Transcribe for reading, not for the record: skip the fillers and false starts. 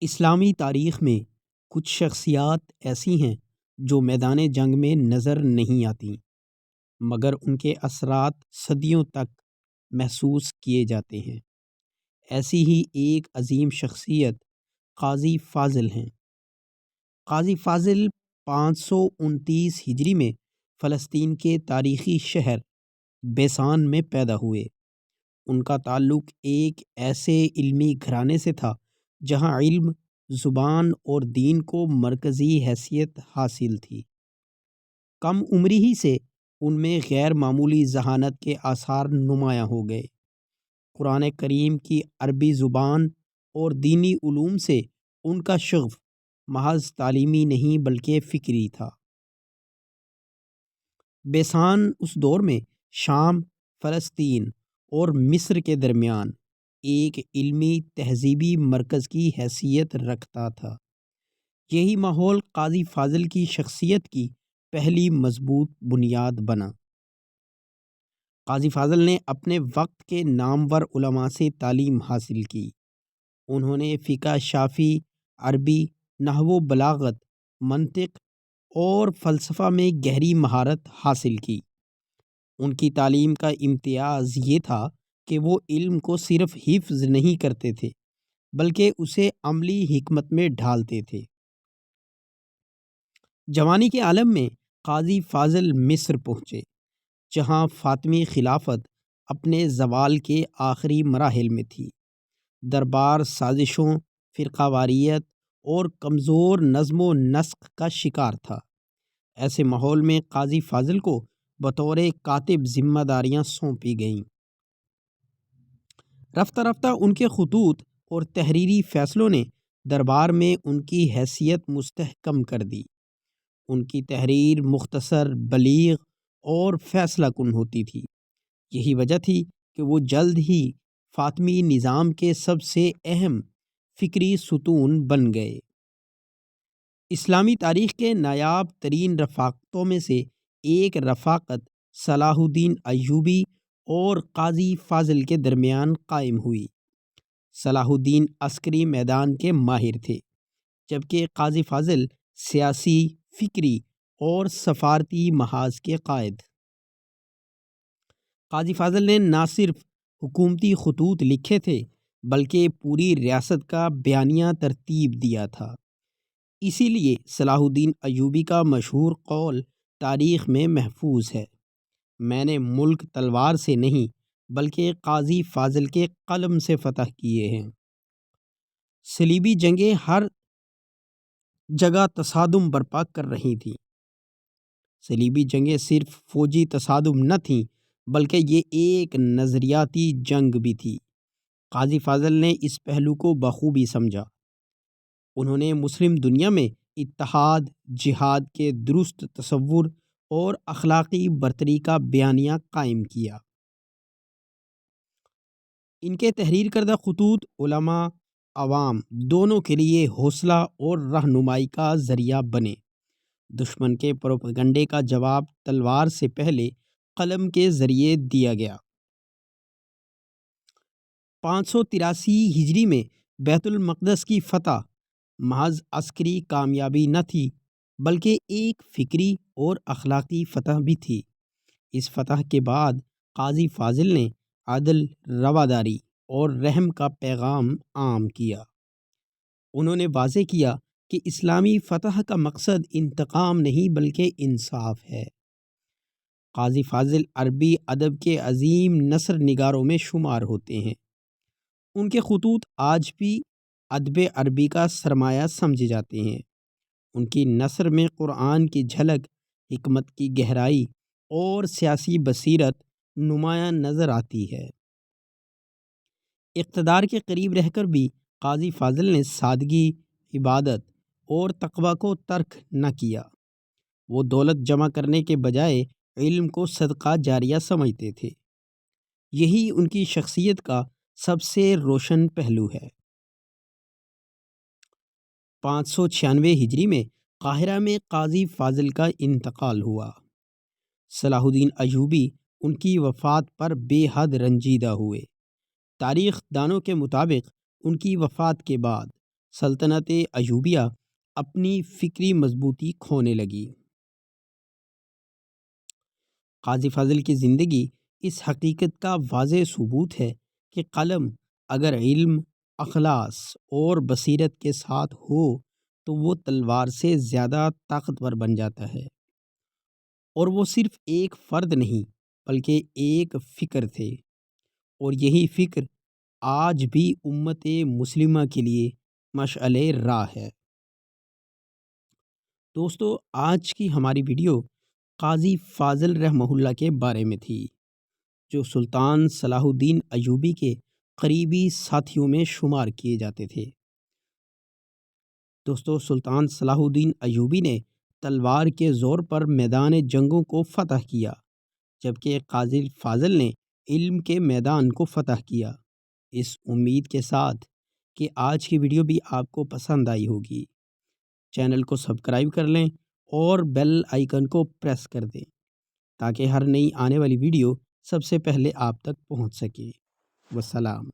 اسلامی تاریخ میں کچھ شخصیات ایسی ہیں جو میدان جنگ میں نظر نہیں آتیں، مگر ان کے اثرات صدیوں تک محسوس کیے جاتے ہیں۔ ایسی ہی ایک عظیم شخصیت قاضی فاضل ہیں۔ قاضی فاضل 529 ہجری میں فلسطین کے تاریخی شہر بیسان میں پیدا ہوئے۔ ان کا تعلق ایک ایسے علمی گھرانے سے تھا جہاں علم، زبان اور دین کو مرکزی حیثیت حاصل تھی۔ کم عمری ہی سے ان میں غیر معمولی ذہانت کے آثار نمایاں ہو گئے۔ قرآن کریم کی عربی زبان اور دینی علوم سے ان کا شغف محض تعلیمی نہیں بلکہ فکری تھا۔ بیسان اس دور میں شام، فلسطین اور مصر کے درمیان ایک علمی تہذیبی مرکز کی حیثیت رکھتا تھا۔ یہی ماحول قاضی فاضل کی شخصیت کی پہلی مضبوط بنیاد بنا۔ قاضی فاضل نے اپنے وقت کے نامور علماء سے تعلیم حاصل کی۔ انہوں نے فقہ شافعی، عربی، نحو و بلاغت، منطق اور فلسفہ میں گہری مہارت حاصل کی۔ ان کی تعلیم کا امتیاز یہ تھا کہ وہ علم کو صرف حفظ نہیں کرتے تھے بلکہ اسے عملی حکمت میں ڈھالتے تھے۔ جوانی کے عالم میں قاضی فاضل مصر پہنچے، جہاں فاطمی خلافت اپنے زوال کے آخری مراحل میں تھی۔ دربار سازشوں، فرقہ واریت اور کمزور نظم و نسق کا شکار تھا۔ ایسے ماحول میں قاضی فاضل کو بطور کاتب ذمہ داریاں سونپی گئیں۔ رفتہ رفتہ ان کے خطوط اور تحریری فیصلوں نے دربار میں ان کی حیثیت مستحکم کر دی۔ ان کی تحریر مختصر، بلیغ اور فیصلہ کن ہوتی تھی۔ یہی وجہ تھی کہ وہ جلد ہی فاطمی نظام کے سب سے اہم فکری ستون بن گئے۔ اسلامی تاریخ کے نایاب ترین رفاقتوں میں سے ایک رفاقت صلاح الدین ایوبی اور قاضی فاضل کے درمیان قائم ہوئی۔ صلاح الدین عسکری میدان کے ماہر تھے، جبکہ قاضی فاضل سیاسی، فکری اور سفارتی محاذ کے قائد۔ قاضی فاضل نے نہ صرف حکومتی خطوط لکھے تھے بلکہ پوری ریاست کا بیانیہ ترتیب دیا تھا۔ اسی لیے صلاح الدین ایوبی کا مشہور قول تاریخ میں محفوظ ہے: میں نے ملک تلوار سے نہیں بلکہ قاضی فاضل کے قلم سے فتح کیے ہیں۔ صلیبی جنگیں ہر جگہ تصادم برپا کر رہی تھیں۔ صلیبی جنگیں صرف فوجی تصادم نہ تھیں بلکہ یہ ایک نظریاتی جنگ بھی تھی۔ قاضی فاضل نے اس پہلو کو بخوبی سمجھا۔ انہوں نے مسلم دنیا میں اتحاد، جہاد کے درست تصور اور اخلاقی برتری کا بیانیہ قائم کیا۔ ان کے تحریر کردہ خطوط علماء، عوام دونوں کے لیے حوصلہ اور رہنمائی کا ذریعہ بنے۔ دشمن کے پروپیگنڈے کا جواب تلوار سے پہلے قلم کے ذریعے دیا گیا۔ 583 ہجری میں بیت المقدس کی فتح محض عسکری کامیابی نہ تھی بلکہ ایک فکری اور اخلاقی فتح بھی تھی۔ اس فتح کے بعد قاضی فاضل نے عدل، رواداری اور رحم کا پیغام عام کیا۔ انہوں نے واضح کیا کہ اسلامی فتح کا مقصد انتقام نہیں بلکہ انصاف ہے۔ قاضی فاضل عربی ادب کے عظیم نثر نگاروں میں شمار ہوتے ہیں۔ ان کے خطوط آج بھی ادب عربی کا سرمایہ سمجھے جاتے ہیں۔ ان کی نثر میں قرآن کی جھلک، حکمت کی گہرائی اور سیاسی بصیرت نمایاں نظر آتی ہے۔ اقتدار کے قریب رہ کر بھی قاضی فاضل نے سادگی، عبادت اور تقویٰ کو ترک نہ کیا۔ وہ دولت جمع کرنے کے بجائے علم کو صدقہ جاریہ سمجھتے تھے۔ یہی ان کی شخصیت کا سب سے روشن پہلو ہے۔ 596 ہجری میں قاہرہ میں قاضی فاضل کا انتقال ہوا۔ صلاح الدین ایوبی ان کی وفات پر بے حد رنجیدہ ہوئے۔ تاریخ دانوں کے مطابق ان کی وفات کے بعد سلطنت ایوبیہ اپنی فکری مضبوطی کھونے لگی۔ قاضی فاضل کی زندگی اس حقیقت کا واضح ثبوت ہے کہ قلم اگر علم، اخلاص اور بصیرت کے ساتھ ہو تو وہ تلوار سے زیادہ طاقتور بن جاتا ہے، اور وہ صرف ایک فرد نہیں بلکہ ایک فکر تھے، اور یہی فکر آج بھی امت مسلمہ کے لیے مشعل راہ ہے۔ دوستو، آج کی ہماری ویڈیو قاضی فاضل رحمہ اللہ کے بارے میں تھی، جو سلطان صلاح الدین ایوبی کے قریبی ساتھیوں میں شمار کیے جاتے تھے۔ دوستو، سلطان صلاح الدین ایوبی نے تلوار کے زور پر میدان جنگوں کو فتح کیا، جبکہ قاضی فاضل نے علم کے میدان کو فتح کیا۔ اس امید کے ساتھ کہ آج کی ویڈیو بھی آپ کو پسند آئی ہوگی، چینل کو سبسکرائب کر لیں اور بیل آئیکن کو پریس کر دیں تاکہ ہر نئی آنے والی ویڈیو سب سے پہلے آپ تک پہنچ سکے۔ والسلام۔